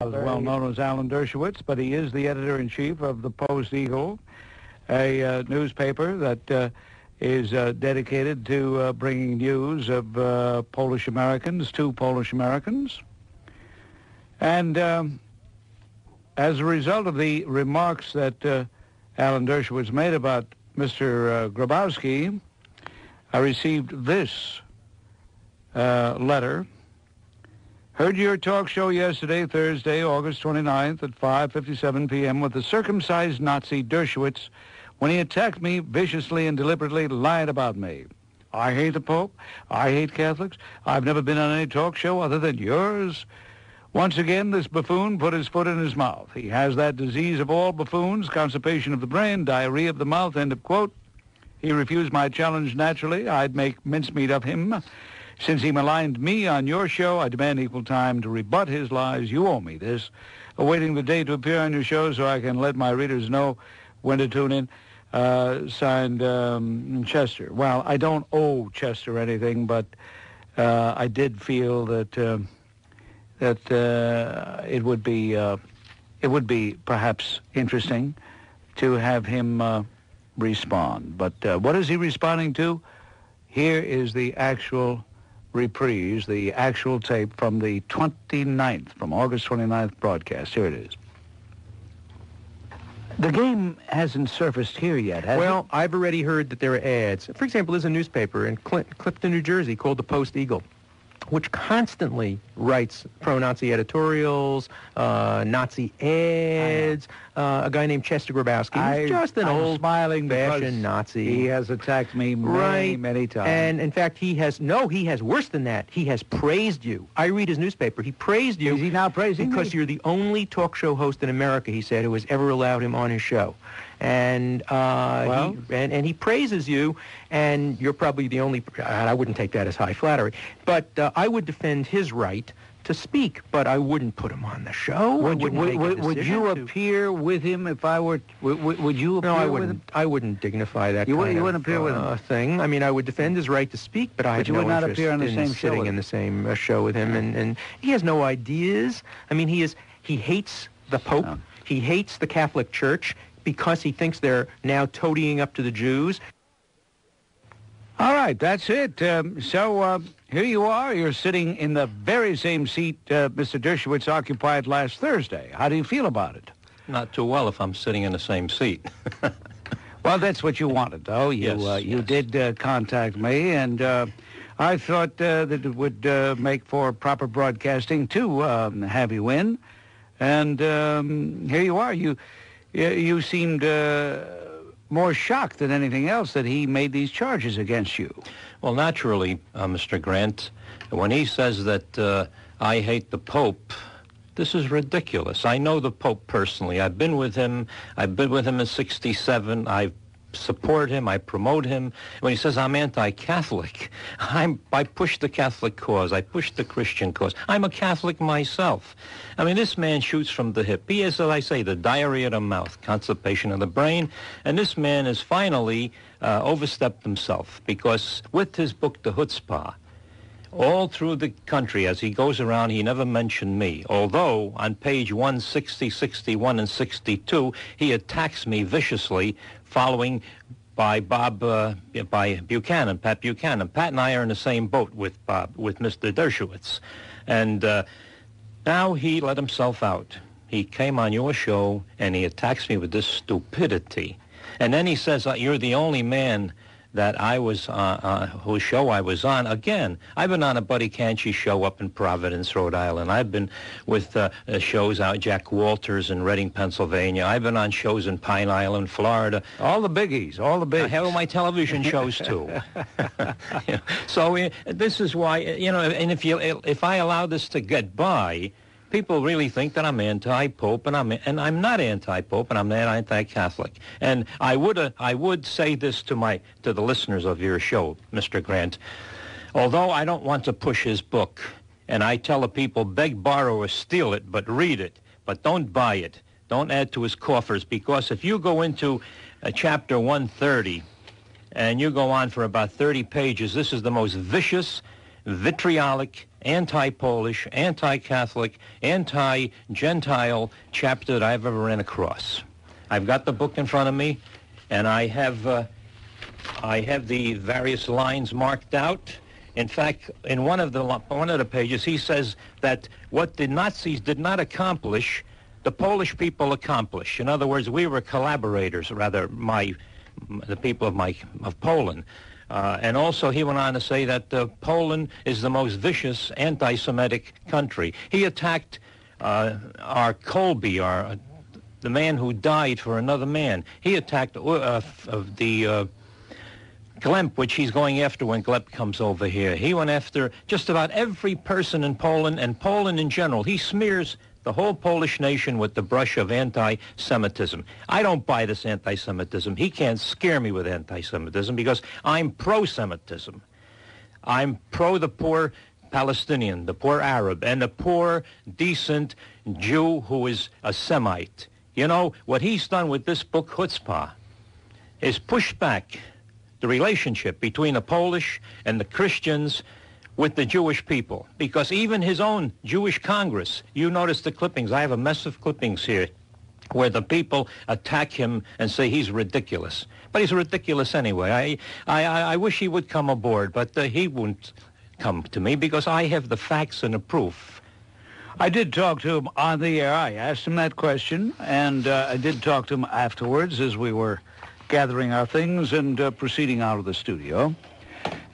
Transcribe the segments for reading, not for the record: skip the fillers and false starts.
well known as Alan Dershowitz, but he is the editor-in-chief of the Post-Eagle, a newspaper that is dedicated to bringing news of Polish Americans to Polish Americans. And as a result of the remarks that Alan Dershowitz made about Mr. Grabowski, I received this letter. Heard your talk show yesterday, Thursday, August 29th at 5:57 p.m. with the circumcised Nazi Dershowitz when he attacked me viciously and deliberately lied about me. I hate the Pope. I hate Catholics. I've never been on any talk show other than yours. Once again, this buffoon put his foot in his mouth. He has that disease of all buffoons, constipation of the brain, diarrhea of the mouth, end of quote. He refused my challenge naturally. I'd make mincemeat of him. Since he maligned me on your show, I demand equal time to rebut his lies. You owe me this. Awaiting the day to appear on your show so I can let my readers know when to tune in. Signed, Chester. Well, I don't owe Chester anything, but I did feel that it would be perhaps interesting to have him respond. But what is he responding to? Here is the actual reprise, the actual tape from the 29th, from August 29th broadcast. Here it is. The game hasn't surfaced here yet, has it? Well, I've already heard that there are ads. For example, there's a newspaper in Clifton, New Jersey called the Post-Eagle, which constantly writes pro-Nazi editorials, Nazi ads. A guy named Chester Grabowski, who's just an old-fashioned Nazi. He has attacked me many times. And in fact, he has worse than that. He has praised you. I read his newspaper. He praised you. Is he now praising me? Because you're the only talk show host in America, he said, who has ever allowed him on his show. And he praises you, and you're probably the only. I wouldn't take that as high flattery, but I would defend his right to speak, but I wouldn't put him on the show. Would you appear with him if I were? Would you appear? No, I with wouldn't. him? I wouldn't dignify that. You kind wouldn't of, appear with him. Thing. I mean, I would defend his right to speak, but I have no interest in sitting in the same show with him. And he has no ideas. I mean, he hates the Pope. No. He hates the Catholic Church because he thinks they're now toadying up to the Jews. All right, that's it. So here you are. You're sitting in the very same seat Mr. Dershowitz occupied last Thursday. How do you feel about it? Not too well if I'm sitting in the same seat. Well, that's what you wanted, though. You did contact me, and I thought that it would make for proper broadcasting to have you in. And here you are. You seemed more shocked than anything else that he made these charges against you. Well, naturally, Mr. Grant, when he says that I hate the Pope, this is ridiculous. I know the Pope personally. I've been with him in 67. I support him. I promote him. When he says I'm anti-Catholic, I push the Catholic cause. I push the Christian cause. I'm a Catholic myself. I mean, this man shoots from the hip. He is, as I say, the diarrhea of the mouth, constipation of the brain, and this man has finally overstepped himself because with his book, The Chutzpah, all through the country, as he goes around, he never mentioned me. Although on page 160, 61, and 62, he attacks me viciously, following by Buchanan, Pat Buchanan. Pat and I are in the same boat with Mr. Dershowitz. And now he let himself out. He came on your show, and he attacks me with this stupidity. And then he says, you're the only man that I was whose show I was on. Again, I've been on a Buddy Canchi show up in Providence, Rhode Island. I've been with shows out, Jack Walters in Reading, Pennsylvania. I've been on shows in Pine Island, Florida. All the biggies, all the biggies. I have my television shows, too. So this is why, and if I allow this to get by, people really think that I'm anti-Pope, and I'm not anti-Pope, and I'm not anti-Catholic. And I would say this to the listeners of your show, Mr. Grant. Although I don't want to push his book, and I tell the people, beg, borrow, or steal it, but read it, but don't buy it. Don't add to his coffers, because if you go into chapter 130, and you go on for about 30 pages, this is the most vicious, vitriolic, anti-Polish, anti-Catholic, anti-Gentile chapter that I've ever ran across. I've got the book in front of me, and I have the various lines marked out. In fact, in one of the pages, he says that what the Nazis did not accomplish, the Polish people accomplished. In other words, we were collaborators, rather, the people of Poland. And also, he went on to say that Poland is the most vicious anti-Semitic country. He attacked our Colby, the man who died for another man. He attacked the Glemp, which he's going after when Glemp comes over here. He went after just about every person in Poland and Poland in general. He smears the whole Polish nation with the brush of anti-Semitism. I don't buy this anti-Semitism. He can't scare me with anti-Semitism because I'm pro-Semitism. I'm pro the poor Palestinian, the poor Arab, and the poor, decent Jew who is a Semite. You know, what he's done with this book, Chutzpah, is pushed back the relationship between the Polish and the Christians with the Jewish people. Because even his own Jewish Congress, you notice the clippings, I have a mess of clippings here, where the people attack him and say he's ridiculous. But he's ridiculous anyway. I wish he would come aboard, but he won't come to me because I have the facts and the proof. I did talk to him on the air. I asked him that question, and I did talk to him afterwards as we were gathering our things and proceeding out of the studio.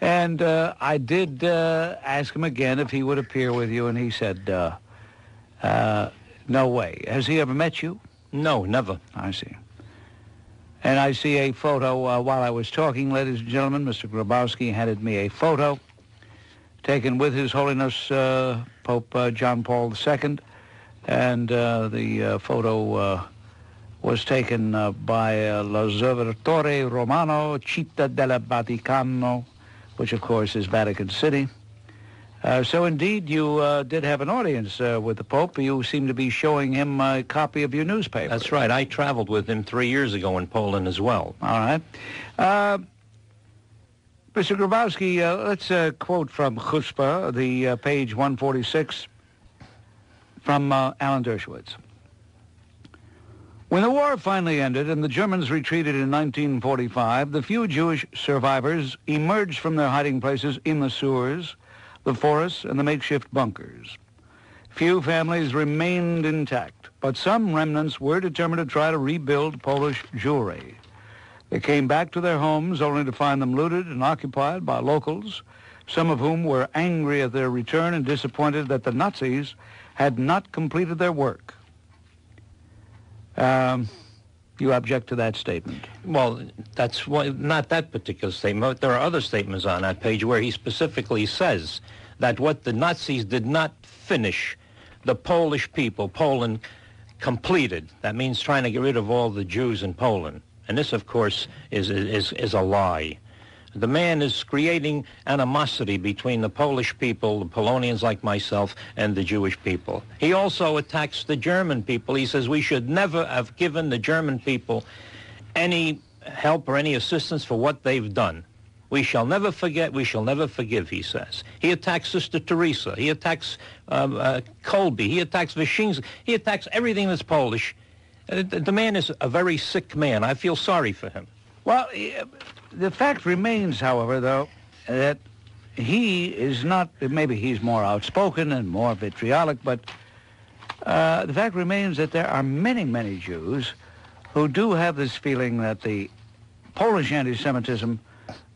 And I did ask him again if he would appear with you, and he said, no way. Has he ever met you? No, never. I see. And I see a photo while I was talking, ladies and gentlemen. Mr. Grabowski handed me a photo taken with His Holiness Pope John Paul II, and the photo was taken by l'Osservatore Romano, Città del Vaticano, which, of course, is Vatican City. So, indeed, you did have an audience with the Pope. You seem to be showing him a copy of your newspaper. That's right. I traveled with him 3 years ago in Poland as well. All right. Mr. Grabowski, let's quote from Chutzpah, the page 146, from Alan Dershowitz. When the war finally ended and the Germans retreated in 1945, the few Jewish survivors emerged from their hiding places in the sewers, the forests, and the makeshift bunkers. Few families remained intact, but some remnants were determined to try to rebuild Polish Jewry. They came back to their homes only to find them looted and occupied by locals, some of whom were angry at their return and disappointed that the Nazis had not completed their work. You object to that statement? Well, that's not that particular statement. There are other statements on that page where he specifically says that what the Nazis did not finish, the Polish people, Poland, completed. That means trying to get rid of all the Jews in Poland. And this, of course, is a lie. The man is creating animosity between the Polish people, the Polonians like myself, and the Jewish people. He also attacks the German people. He says we should never have given the German people any help or any assistance for what they've done. We shall never forget, we shall never forgive, he says. He attacks Sister Teresa. He attacks Kolbe. He attacks Wyszynski. He attacks everything that's Polish. The man is a very sick man. I feel sorry for him. Well, the fact remains, however, though, that he is not, maybe he's more outspoken and more vitriolic, but the fact remains that there are many, many Jews who do have this feeling that the Polish anti-Semitism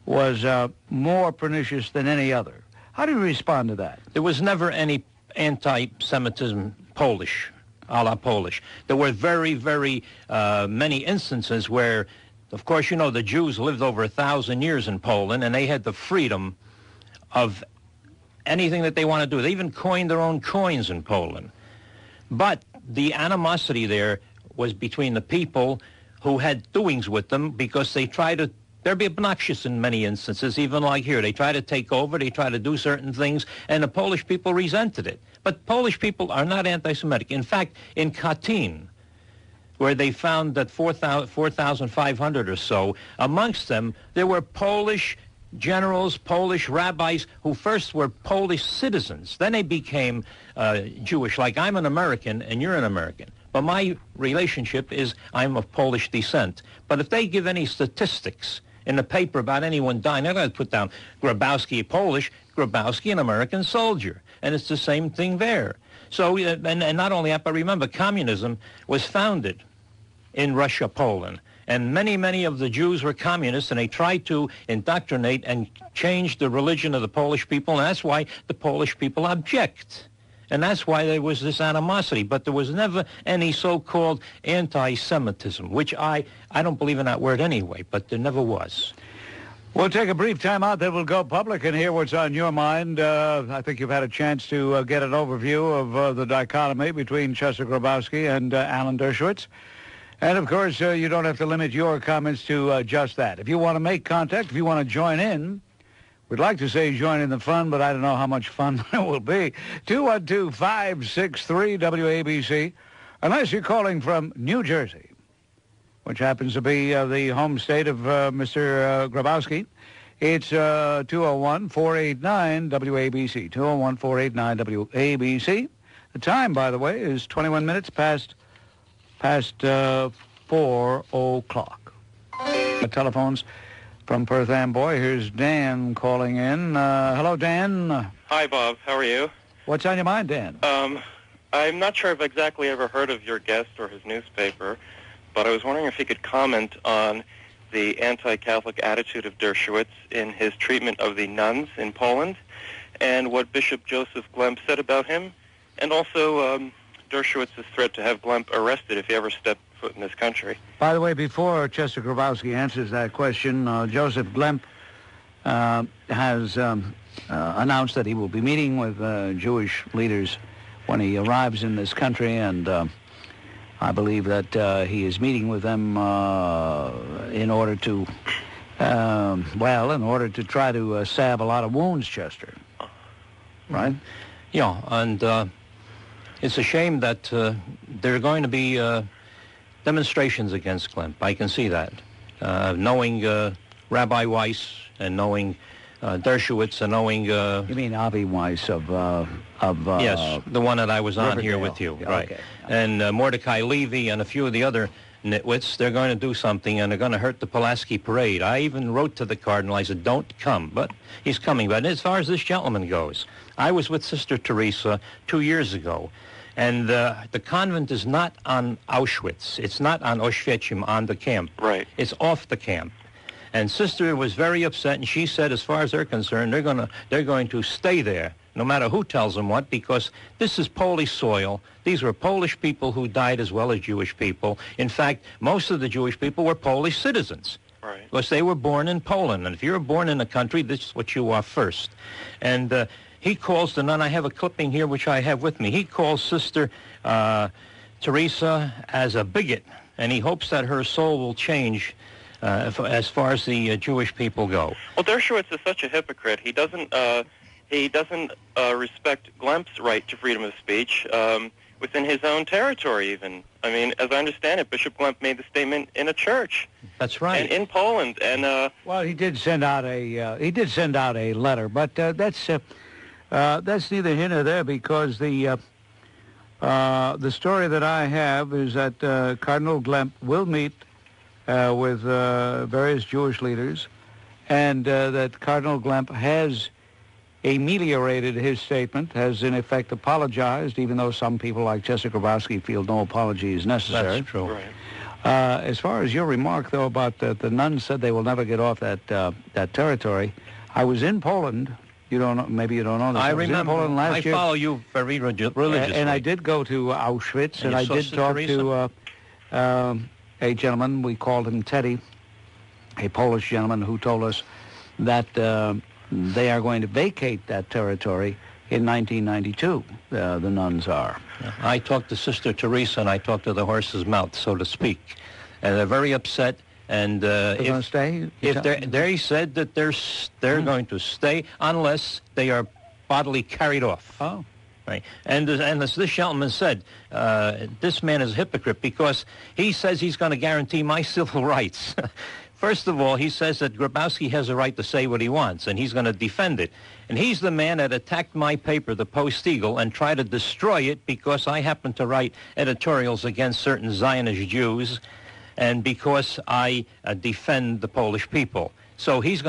was more pernicious than any other. How do you respond to that? There was never any anti-Semitism Polish, a la Polish. There were very, very many instances where, of course, you know, the Jews lived over 1,000 years in Poland, and they had the freedom of anything that they want to do. They even coined their own coins in Poland. But the animosity there was between the people who had doings with them because they tried to, they're obnoxious in many instances, even like here. They try to take over, they try to do certain things, and the Polish people resented it. But Polish people are not anti-Semitic. In fact, in Katyn, where they found that 4,500 or so, amongst them, there were Polish generals, Polish rabbis who first were Polish citizens. Then they became Jewish, like I'm an American and you're an American. But my relationship is I'm of Polish descent. But if they give any statistics in the paper about anyone dying, they're going to put down Grabowski, Polish, Grabowski, an American soldier. And it's the same thing there. So, and not only that, but remember, communism was founded in Russia, Poland. And many, many of the Jews were communists, and they tried to indoctrinate and change the religion of the Polish people, and that's why the Polish people object. And that's why there was this animosity. But there was never any so-called anti-Semitism, which I don't believe in that word anyway, but there never was. We'll take a brief time out, then we'll go public and hear what's on your mind. I think you've had a chance to get an overview of the dichotomy between Chester Grabowski and Alan Dershowitz. And, of course, you don't have to limit your comments to just that. If you want to make contact, if you want to join in, we'd like to say join in the fun, but I don't know how much fun it will be. 212-563-WABC, unless you're calling from New Jersey, which happens to be the home state of Mr. Grabowski. It's 201-489-WABC, 201-489-WABC. The time, by the way, is 21 minutes past 4 o'clock. The telephones from Perth Amboy. Here's Dan calling in. Hello, Dan. Hi, Bob. How are you? What's on your mind, Dan? I'm not sure I've exactly ever heard of your guest or his newspaper, but I was wondering if he could comment on the anti-Catholic attitude of Dershowitz in his treatment of the nuns in Poland, and what Bishop Joseph Glemp said about him, and also Dershowitz's threat to have Glemp arrested if he ever stepped foot in this country. By the way, before Chester Grabowski answers that question, Joseph Glemp has announced that he will be meeting with Jewish leaders when he arrives in this country, and I believe that he is meeting with them in order to, in order to try to salve a lot of wounds, Chester. Right? Yeah, and it's a shame that there are going to be demonstrations against Glemp. I can see that. Knowing Rabbi Weiss and knowing Dershowitz and knowing... You mean Avi Weiss of yes, the one that I was on here Riverdale. with you, Yeah, right. okay. And Mordecai Levy and a few of the other nitwits, they're going to do something, and they're going to hurt the Pulaski parade. I even wrote to the cardinal, I said, don't come, but he's coming. But as far as this gentleman goes, I was with Sister Teresa 2 years ago, and the convent is not on Auschwitz. It's not on Oświęcim, on the camp. Right. It's off the camp. And Sister was very upset, and she said, as far as they're concerned, they're going to stay there, no matter who tells them what, because this is Polish soil. These were Polish people who died as well as Jewish people. In fact, most of the Jewish people were Polish citizens. Right. Because they were born in Poland. And if you're born in a country, this is what you are first. And he calls the nun, I have a clipping here which I have with me. He calls Sister Teresa as a bigot, and he hopes that her soul will change as far as the Jewish people go. Well, Dershowitz is such a hypocrite. He doesn't respect Glemp's right to freedom of speech within his own territory, even. I mean, as I understand it, Bishop Glemp made the statement in a church. That's right. And in Poland, and well, he did send out a letter, but that's neither here nor there, because the story that I have is that Cardinal Glemp will meet with various Jewish leaders, and that Cardinal Glemp has ameliorated his statement, has in effect apologized, even though some people like Chester Grabowski feel no apology is necessary. That's true. right. As far as your remark, though, about the nuns said they will never get off that territory, I was in Poland. You don't know, maybe you don't know this. I was remember. in Poland last year. I follow you very religiously. And I did go to Auschwitz, and I you did saw talk Sister to a gentleman, we called him Teddy, a Polish gentleman who told us that they are going to vacate that territory in 1992, the nuns are. I talked to Sister Teresa, and I talked to the horse's mouth, so to speak. And they're very upset. And They're going to stay? if they said that they're going to stay unless they are bodily carried off. Oh. Right. And as this gentleman said, this man is a hypocrite because he says he's going to guarantee my civil rights First of all, he says that Grabowski has a right to say what he wants, and he's going to defend it. And he's the man that attacked my paper, the Post-Eagle, and tried to destroy it because I happen to write editorials against certain Zionist Jews and because I defend the Polish people. So he's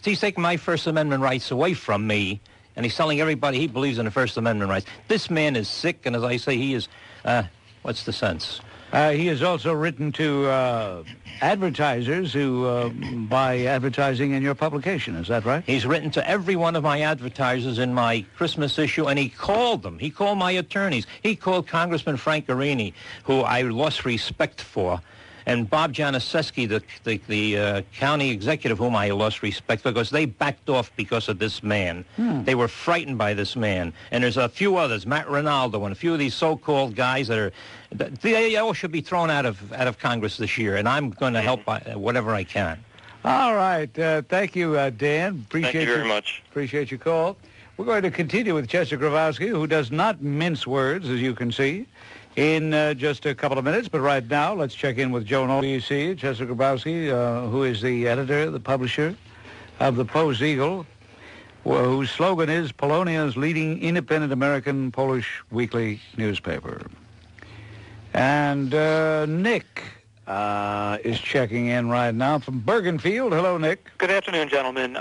taking my First Amendment rights away from me, and he's telling everybody he believes in the First Amendment rights. This man is sick, and as I say, he is, what's the sense? He has also written to advertisers who buy advertising in your publication. Is that right? He's written to every one of my advertisers in my Christmas issue, and he called them. He called my attorneys. He called Congressman Frank Arini, who I lost respect for, and Bob Januszewski, the county executive, whom I lost respect for, because they backed off because of this man. They were frightened by this man. And there's a few others, Matt Ronaldo, and a few of these so-called guys that are, they all should be thrown out of Congress this year, and I'm going to help whatever I can. All right. Thank you, Dan. Thank you very much. Appreciate your call. We're going to continue with Chester Grabowski, who does not mince words, as you can see, in just a couple of minutes. But right now, let's check in with Joan OBC, Chester Grabowski, who is the editor, the publisher of the Post-Eagle, whose slogan is Polonia's leading independent American Polish weekly newspaper. And Nick is checking in right now from Bergenfield. Hello, Nick. Good afternoon, gentlemen.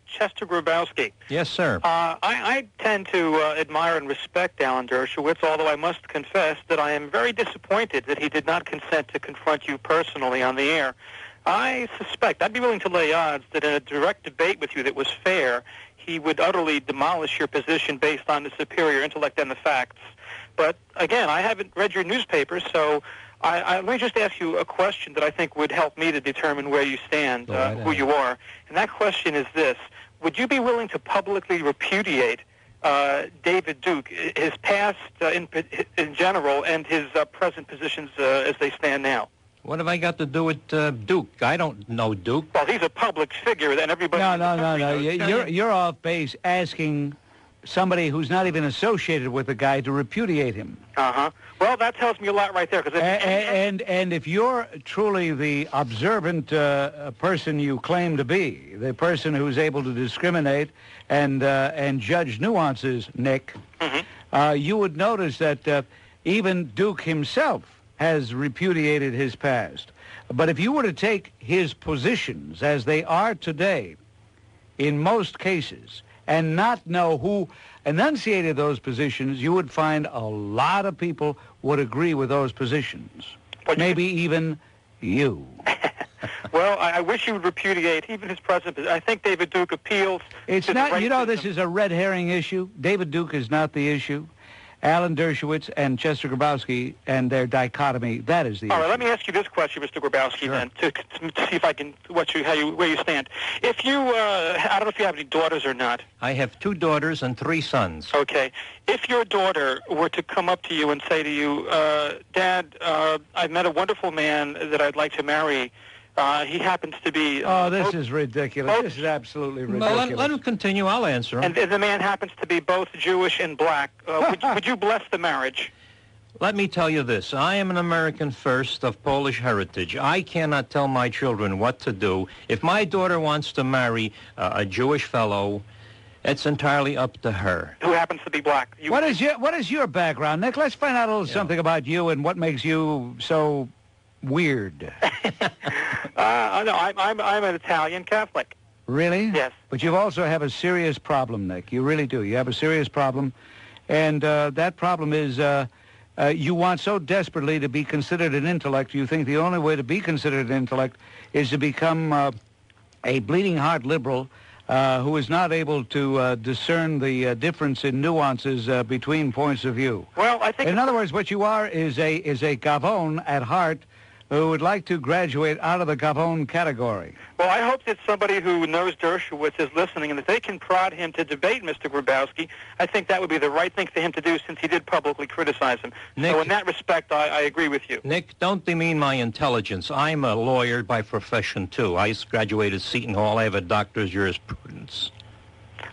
Chester Grabowski. Yes, sir. I tend to admire and respect Alan Dershowitz, although I must confess that I am very disappointed that he did not consent to confront you personally on the air. I suspect, I'd be willing to lay odds, that in a direct debate with you that was fair, he would utterly demolish your position based on the superior intellect and the facts. But, again, I haven't read your newspaper, so let me just ask you a question that I think would help me to determine where you stand, who you are. And that question is this. Would you be willing to publicly repudiate David Duke, his past in general, and his present positions as they stand now? What have I got to do with Duke? I don't know Duke. Well, he's a public figure, and everybody... No. You're off base asking somebody who's not even associated with the guy to repudiate him. Uh-huh. Well, that tells me a lot right there. And if you're truly the observant person you claim to be, the person who's able to discriminate and judge nuances, Nick, you would notice that even Duke himself has repudiated his past. But if you were to take his positions as they are today, in most cases, and not know who enunciated those positions, you would find a lot of people would agree with those positions. Maybe even you. Well, I wish you would repudiate even his present position. I think David Duke appeals It's to not, the you know, this is a red herring issue. David Duke is not the issue. Alan Dershowitz and Chester Grabowski and their dichotomy, that is the issue. All right, let me ask you this question, Mr. Grabowski, Sure. then, to see if I can, where you stand. If you, I don't know if you have any daughters or not. I have 2 daughters and 3 sons. Okay. If your daughter were to come up to you and say to you, Dad, I've met a wonderful man that I'd like to marry. He happens to be... this is ridiculous. This is absolutely ridiculous. Well, let him continue. I'll answer him. And the man happens to be both Jewish and black. Would you bless the marriage? Let me tell you this. I am an American first of Polish heritage. I cannot tell my children what to do. If my daughter wants to marry a Jewish fellow, it's entirely up to her. Who happens to be black? What is your background, Nick? Let's find out a little something about you and what makes you so weird. No, I'm an Italian Catholic. Really? Yes. But you also have a serious problem, Nick. You really do. You have a serious problem. And that problem is you want so desperately to be considered an intellect, you think the only way to be considered an intellect is to become a bleeding heart liberal who is not able to discern the difference in nuances between points of view. Well, I think... In other words, what you are is a Gavone at heart who would like to graduate out of the Gavone category. Well, I hope that somebody who knows Dershowitz is listening and that they can prod him to debate Mr. Grabowski. I think that would be the right thing for him to do since he did publicly criticize him. Nick, so in that respect, I agree with you. Nick, don't demean my intelligence. I'm a lawyer by profession, too. I graduated Seton Hall. I have a doctor's jurisprudence.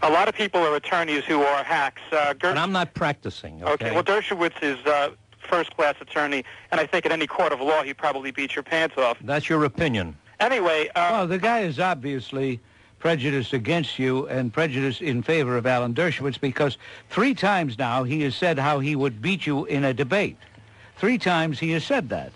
A lot of people are attorneys who are hacks. But I'm not practicing, okay? Well, Dershowitz is first-class attorney, and I think in any court of law he'd probably beat your pants off. That's your opinion. Anyway, Well, the guy is obviously prejudiced against you and prejudiced in favor of Alan Dershowitz because 3 times now he has said how he would beat you in a debate. 3 times he has said that.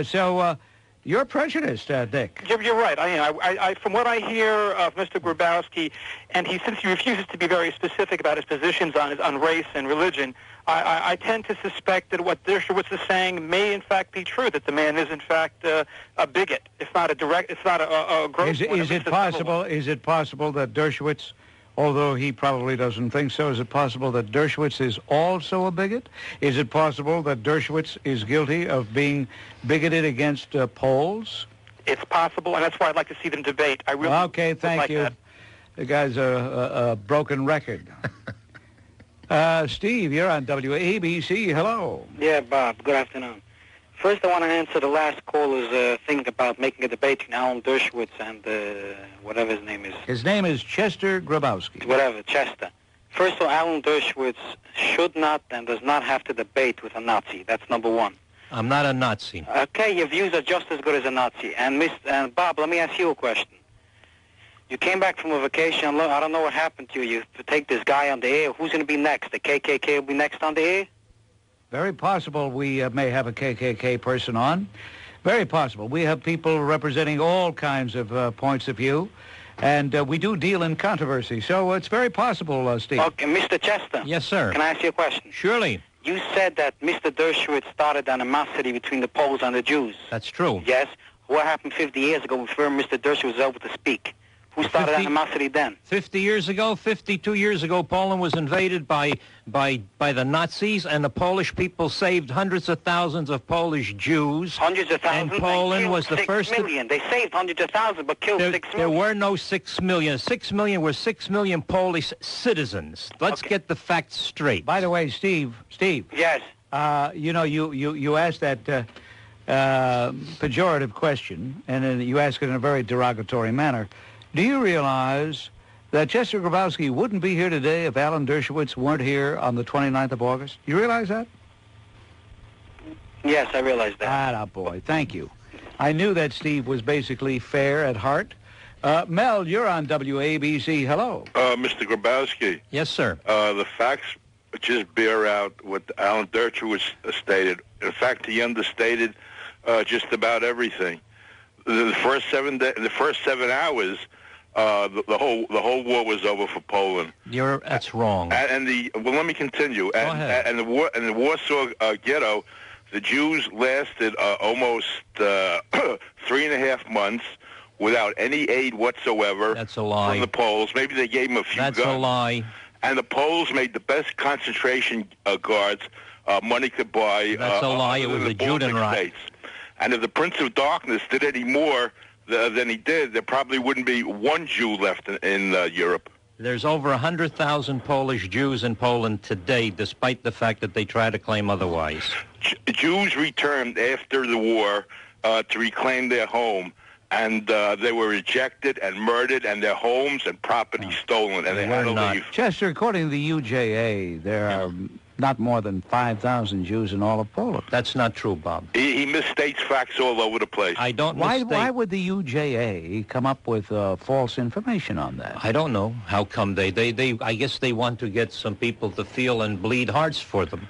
So you're prejudiced, Dick. You're right. I from what I hear of Mr. Grabowski, and since he refuses to be very specific about his positions on race and religion, I tend to suspect that what Dershowitz is saying may in fact be true. That the man is in fact a bigot, if not a gross one. Is it possible? Is it possible that Dershowitz, although he probably doesn't think so, is it possible that Dershowitz is also a bigot? Is it possible that Dershowitz is guilty of being bigoted against Poles? It's possible, and that's why I'd like to see them debate. I really okay, thank you. That. The guy's a broken record. Steve, you're on WABC. Hello. Yeah, Bob. Good afternoon. First, I want to answer the last caller's thing about making a debate between Alan Dershowitz and whatever his name is. His name is Chester Grabowski. Whatever, Chester. First of all, Alan Dershowitz should not and does not have to debate with a Nazi. That's number one. I'm not a Nazi. Okay, your views are just as good as a Nazi. And Bob, let me ask you a question. You came back from a vacation. I don't know what happened to you. You take this guy on the air. Who's going to be next? The KKK will be next on the air? Very possible we may have a KKK person on. Very possible. We have people representing all kinds of points of view, and we do deal in controversy. So it's very possible, Steve. Okay, Mr. Chester. Yes, sir. Can I ask you a question? Surely. You said that Mr. Dershowitz started animosity between the Poles and the Jews. That's true. Yes. What happened 50 years ago before Mr. Dershowitz was able to speak? Who started animosity then? 50 years ago, 52 years ago, Poland was invaded by the Nazis, and the Polish people saved hundreds of thousands of Polish Jews. Hundreds of thousands? And Poland was the first... 6 million. They saved hundreds of thousands, but killed 6 million. There were no 6 million. 6 million were 6 million Polish citizens. Let's get the facts straight. By the way, Steve. Yes. You asked that pejorative question, and you asked it in a very derogatory manner. Do you realize that Chester Grabowski wouldn't be here today if Alan Dershowitz weren't here on the 29th of August? You realize that? Yes, I realize that. Ah, boy. Thank you. I knew that Steve was basically fair at heart. Mel, you're on WABC. Hello. Mr. Grabowski. Yes, sir. The facts just bear out what Alan Dershowitz stated. In fact, he understated just about everything. The first 7 hours, the whole war was over for Poland. That's wrong. Well, let me continue. Go ahead. And the Warsaw Ghetto, the Jews lasted almost 3.5 months without any aid whatsoever. That's a lie. From the Poles. Maybe they gave them a few guns. That's a lie. And the Poles made the best concentration guards money could buy. That's a lie. It was a Judenreich. And if the Prince of Darkness did any more than he did, there probably wouldn't be one Jew left in Europe. There's over 100,000 Polish Jews in Poland today, despite the fact that they try to claim otherwise. Jews returned after the war to reclaim their home, and they were rejected and murdered, and their homes and property stolen, and they had to leave. Chester, according to the UJA, there are not more than 5,000 Jews in all of Poland. That's not true, Bob. He misstates facts all over the place. I don't Why would the UJA come up with false information on that? I don't know. How come they I guess they want to get some people to feel and bleed hearts for them.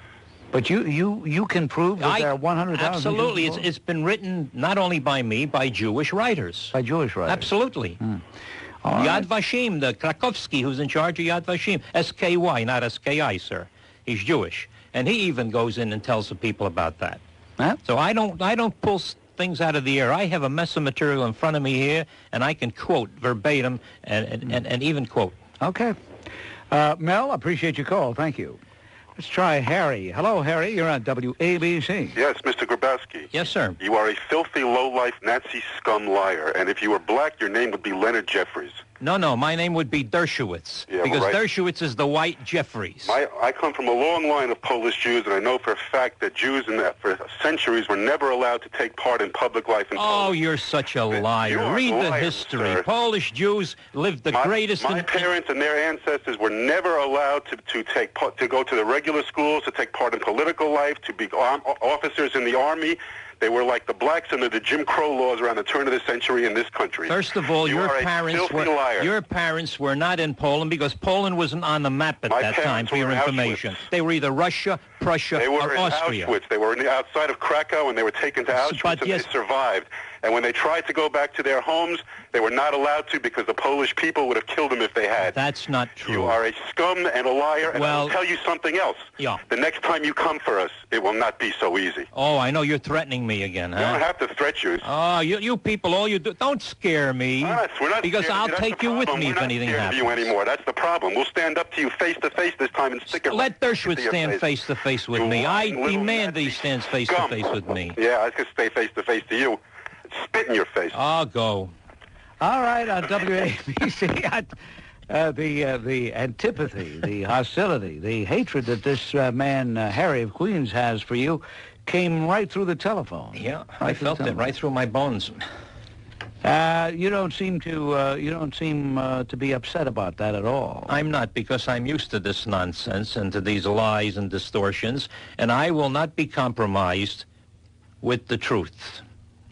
But you can prove that there are 100,000 Absolutely. Jews? It's been written not only by me, by Jewish writers. By Jewish writers? Absolutely. Right. Yad Vashem, the Krakowski, who's in charge of Yad Vashem. S-K-Y, not S-K-I, sir. He's Jewish. And he even goes in and tells the people about that. Huh? So I don't pull things out of the air. I have a mess of material in front of me here, and I can quote verbatim and even quote. Okay. Mel, appreciate your call. Thank you. Let's try Harry. Hello, Harry. You're on WABC. Yes, Mr. Grabowski. Yes, sir. You are a filthy, low-life Nazi scum liar, and if you were black, your name would be Leonard Jeffries. No, my name would be Dershowitz, Yeah, because right. Dershowitz is the white Jeffries. I come from a long line of Polish Jews, and I know for a fact that Jews for centuries were never allowed to take part in public life in Poland. Oh, you're such a liar. You are Read a the liar, history. sir. Polish Jews lived the greatest... My parents and their ancestors were never allowed to go to the regular schools, to take part in political life, to be officers in the army. They were like the blacks under the Jim Crow laws around the turn of the century in this country. First of all, You your are a parents filthy liar. your parents were not in Poland because Poland wasn't on the map at My that time. parents For your were in information, Auschwitz. they were either Russia, Prussia, They were or in Austria. Auschwitz. They were outside of Krakow, and they were taken to Auschwitz, But and yes- they survived. And when they tried to go back to their homes, they were not allowed to because the Polish people would have killed them if they had. That's not true. You are a scum and a liar, and I Well- will tell you something else. Yeah. The next time you come for us, it will not be so easy. Oh, I know you're threatening me again, You don't huh? have to threat you. Oh, you people, all you do, don't scare me. We're not Because scared of I'll That's take the you with problem. me We're if not anything scared happens. of you anymore. That's the problem. We'll stand up to you face to face this time and stick it Let right Dershowitz to your stand face. face to face with You me. I lying little demand that he Nazi stands face to scum. face with me. Yeah, I could stay face to face to you. Spit in your face. I'll go. All right, on WABC, the antipathy, the hostility, the hatred that this man, Harry of Queens, has for you came right through the telephone. Yeah, I felt it right through my bones. You don't seem to be upset about that at all. I'm not, because I'm used to this nonsense and to these lies and distortions, and I will not be compromised with the truth.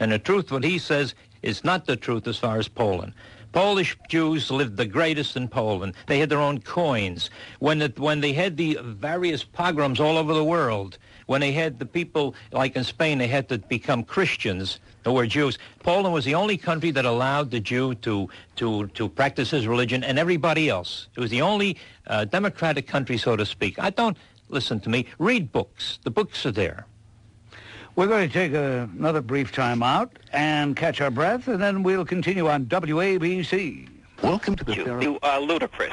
And the truth, what he says, is not the truth as far as Poland. Polish Jews lived the greatest in Poland. They had their own coins. When they had the various pogroms all over the world, when they had the people, like in Spain, they had to become Christians who were Jews. Poland was the only country that allowed the Jew to practice his religion, and everybody else. It was the only democratic country, so to speak. Listen to me. Read books. The books are there. We're going to take another brief time out and catch our breath, and then we'll continue on WABC. Welcome to the You are ludicrous.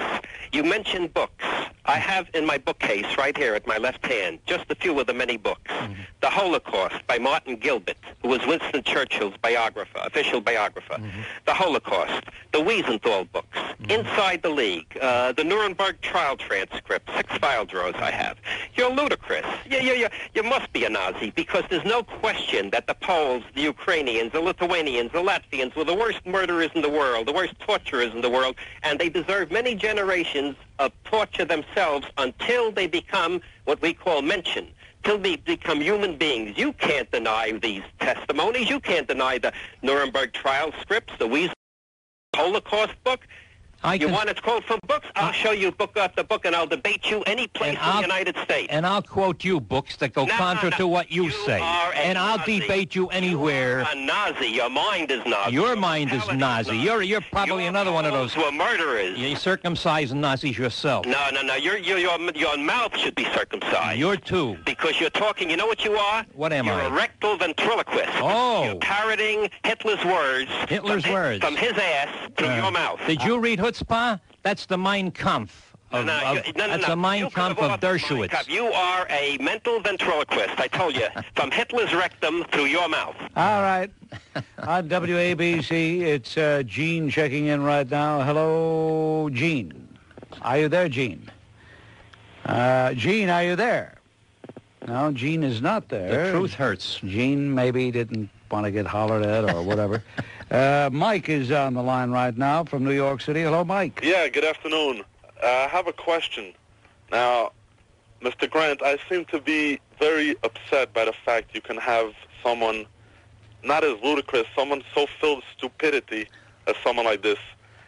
You mentioned books. I have in my bookcase right here at my left hand just a few of the many books. The Holocaust by Martin Gilbert, who was Winston Churchill's biographer, official biographer. The Holocaust. The Wiesenthal books. Inside the League. The Nuremberg trial transcript. 6 file drawers I have. You're ludicrous. You must be a Nazi, because there's no question that the Poles, the Ukrainians, the Lithuanians, the Latvians were the worst murderers in the world, the worst torturers in the world, and they deserve many generations of torture themselves until they become what we call Menschen, till they become human beings. You can't deny these testimonies. You can't deny the Nuremberg trial scripts, the Wiesel Holocaust book. You want it quote from books? I'll show you book after book, and I'll debate you any place in the United States. And I'll quote you books that go contra to what you say. And I'll debate you anywhere. You are a Nazi. Your mind is Nazi. Your mind is Nazi. You're probably another one of those. Who are murderers. You circumcised Nazis yourself. No. Your mouth should be circumcised. You're too. Because you're talking, you know what you are? What am You're I? a rectal ventriloquist. Oh. You're parroting Hitler's words. Words. From his ass to your mouth. Did you read Chutzpah? That's the Mein Kampf. That's the Mein Kampf of Dershowitz. You are a mental ventriloquist, I told you. From Hitler's rectum through your mouth. All right. On WABC, it's Gene checking in right now. Hello, Gene. Are you there, Gene? Gene, are you there? No, Gene is not there. The truth hurts. Gene maybe didn't want to get hollered at or whatever. Mike is on the line right now from New York City. Hello, Mike. Yeah, good afternoon. I have a question. Now, Mr. Grant, I seem to be very upset by the fact you can have someone not as ludicrous, someone so filled with stupidity as someone like this.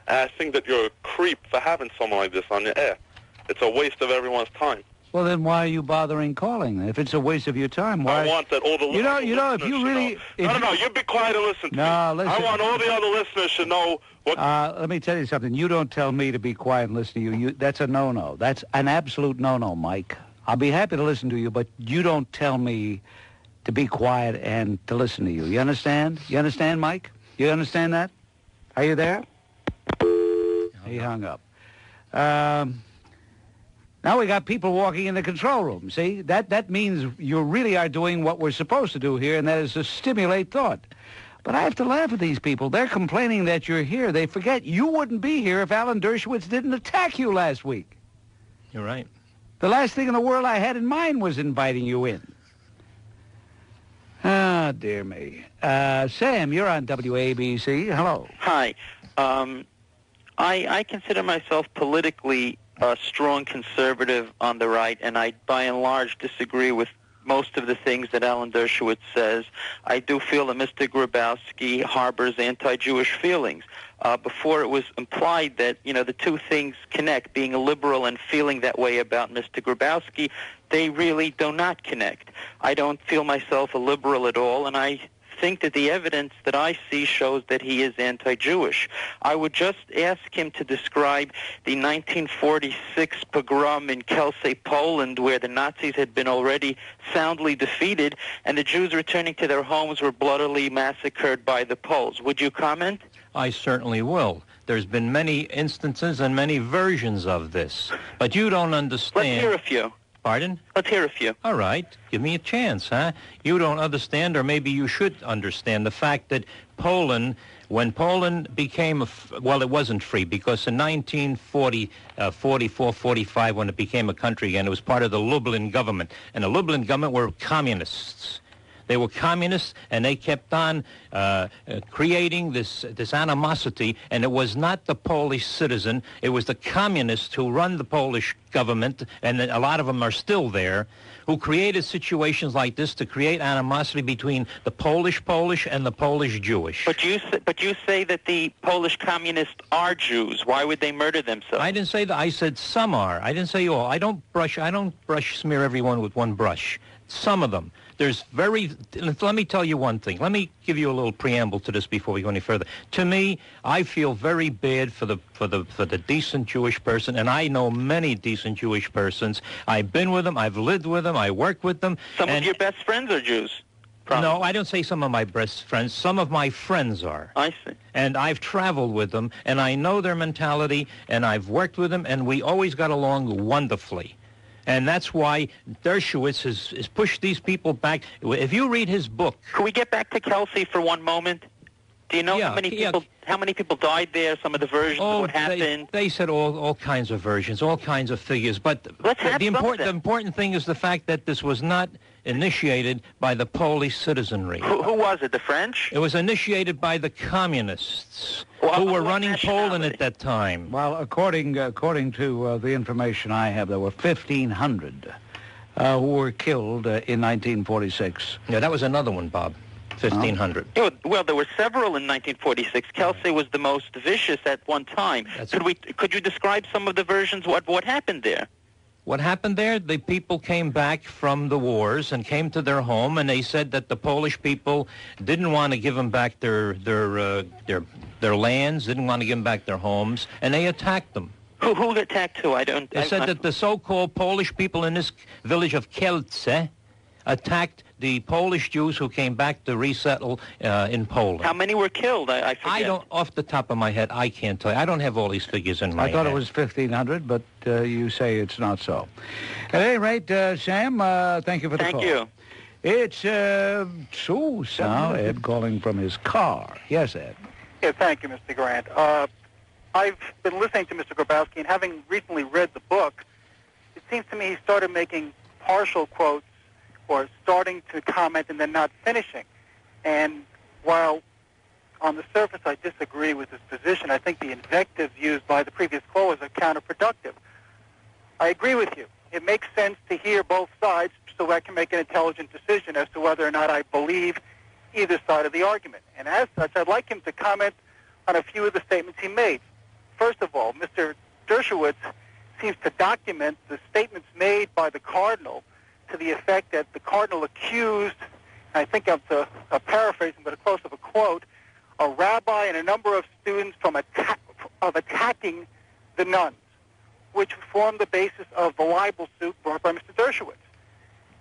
And I think that you're a creep for having someone like this on your air. It's a waste of everyone's time. Well, then why are you bothering calling? If it's a waste of your time, why? I want that all the you know, if you really... No, you be quiet and listen to me. Listen. I want all the other listeners to know what... Let me tell you something. You don't tell me to be quiet and listen to you. That's a no-no. That's an absolute no-no, Mike. I'll be happy to listen to you, but you don't tell me to be quiet and to listen to you. You understand? You understand, Mike? You understand that? Are you there? He hung up. Now we got people walking in the control room. See, that means you really are doing what we're supposed to do here, and that is to stimulate thought. But I have to laugh at these people. They're complaining that you're here. They forget you wouldn't be here if Alan Dershowitz didn't attack you last week. You're right. The last thing in the world I had in mind was inviting you in. Ah, dear me. Sam, you're on WABC. Hello. Hi. I consider myself politically a strong conservative on the right, and I, by and large, disagree with most of the things that Alan Dershowitz says. I do feel that Mr. Grabowski harbors anti-Jewish feelings. Before it was implied that, the two things connect, being a liberal and feeling that way about Mr. Grabowski, they really do not connect. I don't feel myself a liberal at all, and I think that the evidence that I see shows that he is anti-Jewish. I would just ask him to describe the 1946 pogrom in Kielce, Poland, where the Nazis had been already soundly defeated, and the Jews returning to their homes were bloodily massacred by the Poles. Would you comment? I certainly will. There's been many instances and many versions of this, but you don't understand. Let's hear a few. Pardon? Let's hear a few. All right. Give me a chance, huh? You don't understand, or maybe you should understand, the fact that Poland, when Poland became, well, it wasn't free, because in 1940, 44, 45, when it became a country again, it was part of the Lublin government. And the Lublin government were communists. They were communists, and they kept on creating this animosity, and it was not the Polish citizen, it was the communists who run the Polish government, and a lot of them are still there, who created situations like this to create animosity between the Polish and the Polish Jewish. But you say that the Polish communists are Jews. Why would they murder themselves? I didn't say that. I said some are. I didn't say all. I don't smear everyone with one brush. Some of them. Let me tell you one thing. Let me give you a little preamble to this before we go any further. To me, I feel very bad for the decent Jewish person, and I know many decent Jewish persons. I've been with them, I've lived with them, I work with them. Some of your best friends are Jews. Probably. No, I don't say some of my best friends. Some of my friends are. I see. And I've traveled with them, and I know their mentality, and I've worked with them, and we always got along wonderfully. And that's why Dershowitz has pushed these people back. If you read his book... Could we get back to Kielce for one moment? Do you know how many people died there, some of the versions of what happened? They said all kinds of versions, all kinds of figures. But the important thing is the fact that this was not initiated by the Polish citizenry. Who was it, the French? It was initiated by the communists who were running Poland at that time. Well, according to the information I have, there were 1,500 who were killed in 1946. Yeah, that was another one, Bob. 1,500. Well, there were several in 1946. Kielce was the most vicious at one time. Could you describe some of the versions? What happened there? What happened there? The people came back from the wars and came to their home, and they said that the Polish people didn't want to give them back their lands, didn't want to give them back their homes, and they attacked them. Who attacked who? They said that the so-called Polish people in this village of Kielce attacked the Polish Jews who came back to resettle in Poland. How many were killed? I forget. I don't, off the top of my head, I can't tell you. I don't have all these figures in my head. I thought it was 1,500, but you say it's not so. At any rate, Sam, thank you for the call. Thank you. It's now Ed calling from his car. Yes, Ed. Yeah, thank you, Mr. Grant. I've been listening to Mr. Grabowski, and having recently read the book, it seems to me he started making partial quotes or starting to comment and then not finishing. And while on the surface I disagree with his position, I think the invectives used by the previous callers are counterproductive. I agree with you. It makes sense to hear both sides so I can make an intelligent decision as to whether or not I believe either side of the argument. And as such, I'd like him to comment on a few of the statements he made. First of all, Mr. Dershowitz seems to document the statements made by the Cardinal to the effect that the Cardinal accused, I think of a paraphrasing, but a close of a quote, a rabbi and a number of students of attacking the nuns, which formed the basis of the libel suit brought by Mr. Dershowitz.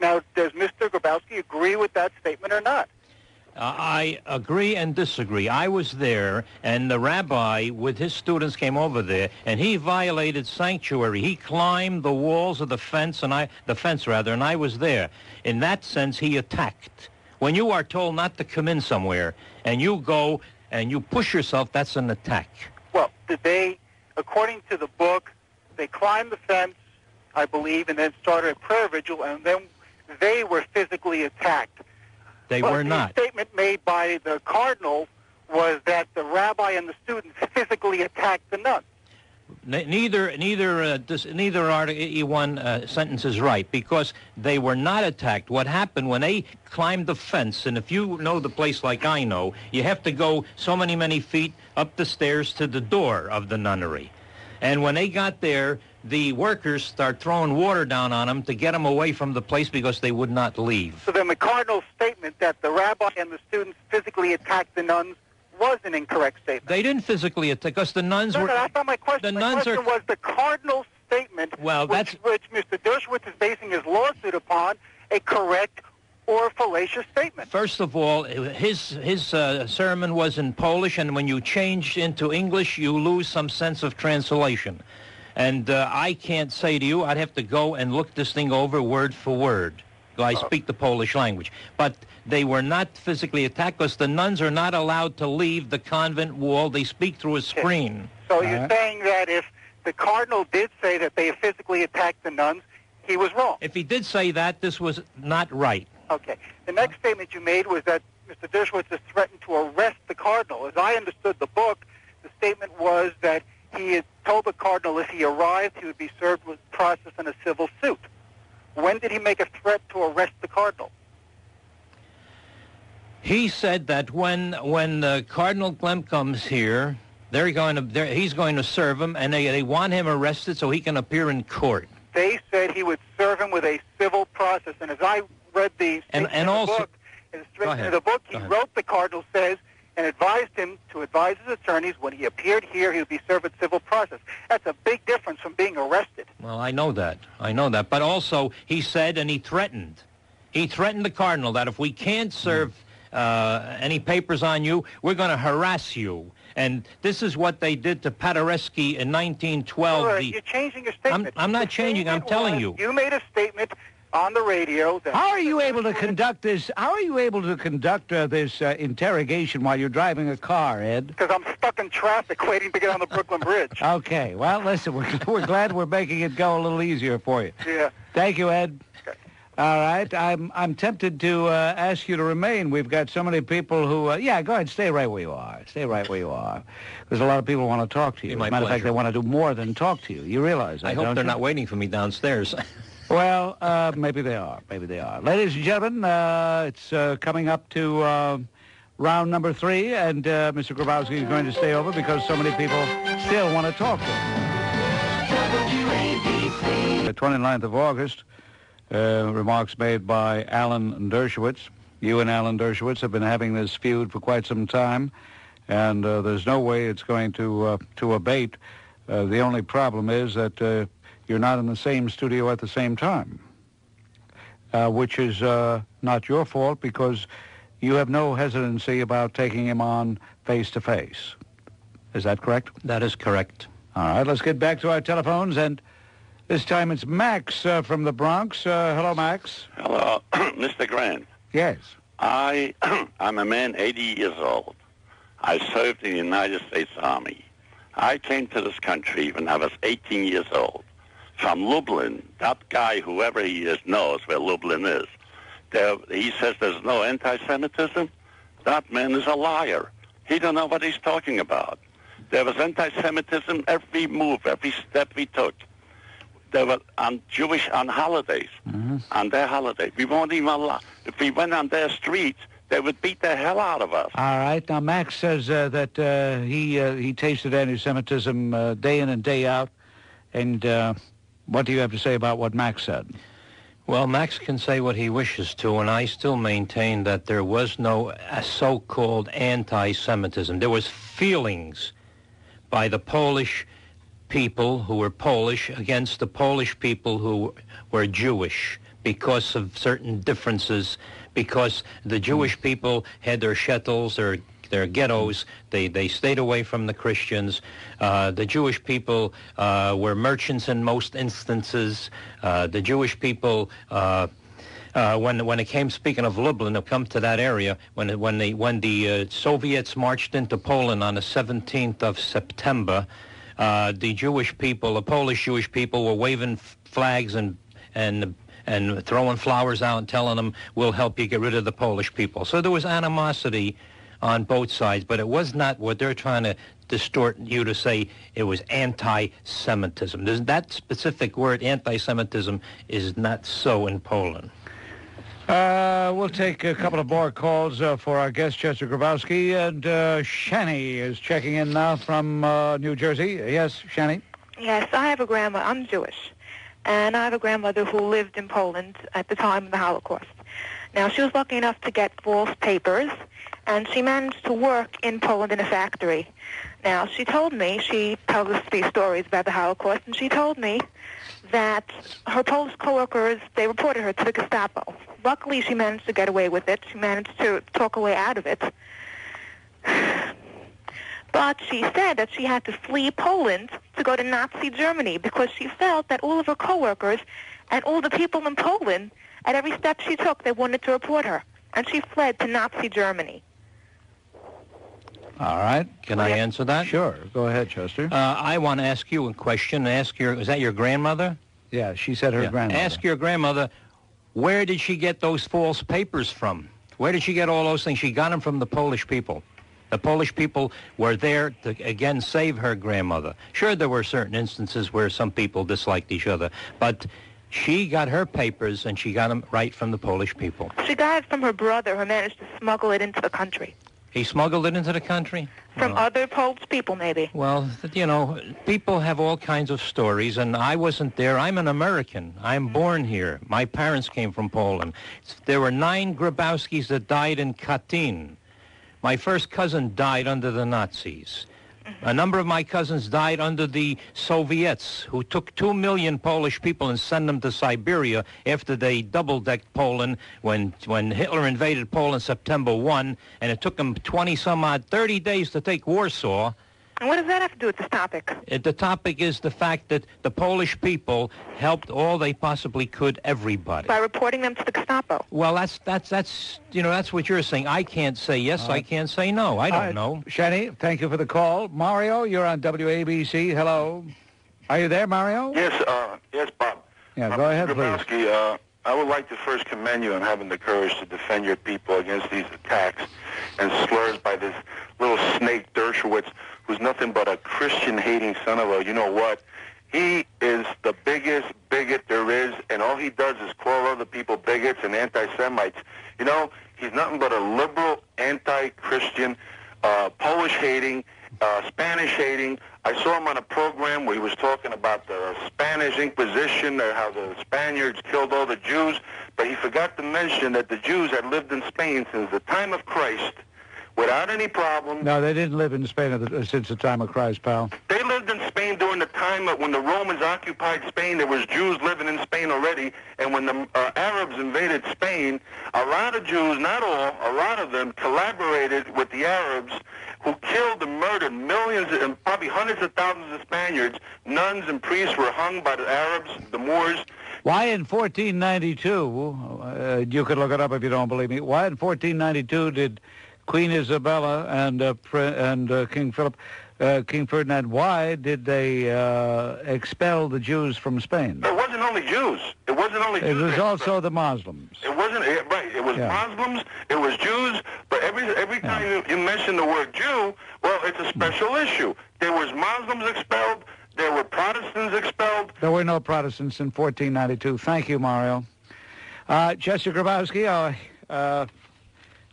Now, does Mr. Grabowski agree with that statement or not? I agree and disagree. I was there, and the rabbi with his students came over there, and he violated sanctuary. He climbed the walls of the fence, and I was there. In that sense, he attacked. When you are told not to come in somewhere, and you go and you push yourself, that's an attack. Well, according to the book, they climbed the fence, I believe, and then started a prayer vigil, and then they were physically attacked. They were not. The statement made by the Cardinal was that the rabbi and the students physically attacked the nuns. Neither sentence is right, because they were not attacked. What happened when they climbed the fence, and if you know the place like I know, you have to go so many feet up the stairs to the door of the nunnery. And when they got there, the workers start throwing water down on them to get them away from the place because they would not leave. So then the cardinal statement that the rabbi and the students physically attacked the nuns was an incorrect statement. They didn't physically attack, because the nuns were... No, that's not my question. My question was the cardinal statement, which Mr. Dershowitz is basing his lawsuit upon, a correct or fallacious statement. First of all, his sermon was in Polish, and when you change into English, you lose some sense of translation. And I can't say to you, I'd have to go and look this thing over word for word. I speak the Polish language. But they were not physically attacked, because the nuns are not allowed to leave the convent wall. They speak through a screen. So you're saying that if the cardinal did say that they physically attacked the nuns, he was wrong? If he did say that, this was not right. Okay. The next statement you made was that Mr. Dershowitz has threatened to arrest the cardinal. As I understood the book, the statement was that he had told the cardinal if he arrived, he would be served with process in a civil suit. When did he make a threat to arrest the cardinal? He said that when Cardinal Glemp comes here, he's going to serve him, and they want him arrested so he can appear in court. They said he would serve him with a civil process, and as I read the statement in the book, he wrote, the cardinal says, and advised him to advise his attorneys when he appeared here, he would be served with civil process. That's a big difference from being arrested. Well, I know that. But also, he said, and he threatened the cardinal that if we can't serve any papers on you, we're going to harass you. And this is what they did to Paderewski in 1912. You're changing your statement. I'm not changing. I'm telling you. You made a statement on the radio that... How are you able to conduct this? How are you able to conduct this interrogation while you're driving a car, Ed? Because I'm stuck in traffic waiting to get on the Brooklyn Bridge. Okay. Well, listen, we're glad we're making it go a little easier for you. Yeah. Thank you, Ed. Okay. All right. I'm tempted to ask you to remain. We've got so many people who... go ahead. Stay right where you are. Stay right where you are. Because a lot of people want to talk to you. As a matter of fact, they want to do more than talk to you. You realize that, I hope they're not waiting for me downstairs. Well, maybe they are. Maybe they are. Ladies and gentlemen, it's coming up to round number 3, and Mr. Grabowski is going to stay over because so many people still want to talk to him. The 29th of August, remarks made by Alan Dershowitz. You and Alan Dershowitz have been having this feud for quite some time, and there's no way it's going to abate. The only problem is that you're not in the same studio at the same time, which is not your fault because you have no hesitancy about taking him on face-to-face. Is that correct? That is correct. All right, let's get back to our telephones, and this time it's Max from the Bronx. Hello, Max. Hello, Mr. Grant. Yes. I'm a man 80 years old. I served in the United States Army. I came to this country when I was 18 years old. From Lublin, that guy, whoever he is, knows where Lublin is. He says there's no anti-Semitism. That man is a liar. He don't know what he's talking about. There was anti-Semitism every move, every step we took. There were on holidays, on their holiday. We won't even allow. If we went on their streets, they would beat the hell out of us. All right. Now, Max says that he tasted anti-Semitism day in and day out, and... what do you have to say about what Max said? Well, Max can say what he wishes to, and I still maintain that there was no so-called anti-Semitism. There was feelings by the Polish people who were Polish against the Polish people who were Jewish because of certain differences, because the Jewish people had their shtetls, their ghettos. They stayed away from the Christians. The Jewish people were merchants in most instances. The Jewish people, when it came, speaking of Lublin, to come to that area, when the Soviets marched into Poland on the 17th of September, the Jewish people, the Polish Jewish people, were waving flags and throwing flowers out and telling them, we'll help you get rid of the Polish people. So there was animosity on both sides, but it was not what they're trying to distort you to say it was anti-Semitism. That specific word, anti-Semitism, is not so in Poland. We'll take a couple of more calls for our guest, Chester Grabowski. And Shani is checking in now from New Jersey. Yes, Shani? Yes, I have a grandma. I'm Jewish. And I have a grandmother who lived in Poland at the time of the Holocaust. Now, she was lucky enough to get false papers, and she managed to work in Poland in a factory. Now, she told me, she tells us these stories about the Holocaust, and she told me that her Polish coworkers, they reported her to the Gestapo. Luckily, she managed to get away with it. She managed to talk her way out of it. But she said that she had to flee Poland to go to Nazi Germany because she felt that all of her coworkers and all the people in Poland, at every step she took, they wanted to report her. And she fled to Nazi Germany. All right. Can I answer that? Sure. Go ahead, Chester. I want to ask you a question. Is that your grandmother? Yeah, she said her grandmother. Ask your grandmother, where did she get those false papers from? Where did she get all those things? She got them from the Polish people. The Polish people were there to, again, save her grandmother. Sure, there were certain instances where some people disliked each other, but she got her papers, and she got them right from the Polish people. She got it from her brother, who managed to smuggle it into the country. He smuggled it into the country? From other Polish people, maybe. Well, you know, people have all kinds of stories, and I wasn't there. I'm an American. I'm born here. My parents came from Poland. There were 9 Grabowskis that died in Katyn. My first cousin died under the Nazis. A number of my cousins died under the Soviets, who took 2 million Polish people and sent them to Siberia after they double-decked Poland when Hitler invaded Poland September 1, and it took them 30 days to take Warsaw. And what does that have to do with this topic? The topic is the fact that the Polish people helped all they possibly could, everybody. By reporting them to the Gestapo. Well, that's you know, that's what you're saying. I can't say yes, I can't say no. I don't know. Shani, thank you for the call. Mario, you're on WABC. Hello. Are you there, Mario? Yes, yes, Bob. Yeah, go ahead, please. Grabowski, I would like to first commend you on having the courage to defend your people against these attacks and slurs by this little snake Dershowitz, who's nothing but a Christian-hating son of a you-know-what. He is the biggest bigot there is, and all he does is call other people bigots and anti-Semites. You know, he's nothing but a liberal, anti-Christian, Polish-hating, Spanish-hating. I saw him on a program where he was talking about the Spanish Inquisition, or how the Spaniards killed all the Jews, but he forgot to mention that the Jews had lived in Spain since the time of Christ without any problem. No, they didn't live in Spain since the time of Christ, pal. They lived in Spain during the time when the Romans occupied Spain. There was Jews living in Spain already, and when the Arabs invaded Spain, a lot of Jews, not all, a lot of them collaborated with the Arabs, who killed and murdered millions and probably hundreds of thousands of Spaniards. Nuns and priests were hung by the Arabs, the Moors. Why in 1492, you could look it up if you don't believe me, why in 1492 did Queen Isabella and King Philip, King Ferdinand, why did they expel the Jews from Spain? It wasn't only Jews. It wasn't only Jews. It was also the Muslims. It wasn't, right, it was Muslims, it was Jews, but every time you mention the word Jew, well, it's a special issue. There was Muslims expelled, there were Protestants expelled. There were no Protestants in 1492. Thank you, Mario. Chester Grabowski,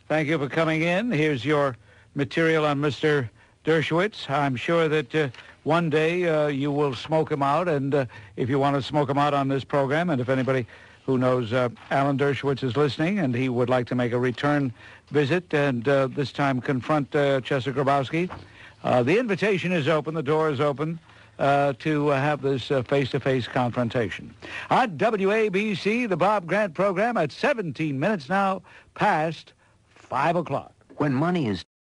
thank you for coming in. Here's your material on Mr. Dershowitz. I'm sure that one day you will smoke him out, and if you want to smoke him out on this program, and if anybody who knows Alan Dershowitz is listening and he would like to make a return visit and this time confront Chester Grabowski, the invitation is open, the door is open to have this face-to-face confrontation. On WABC, the Bob Grant program at 17 minutes now past 5 o'clock. When money is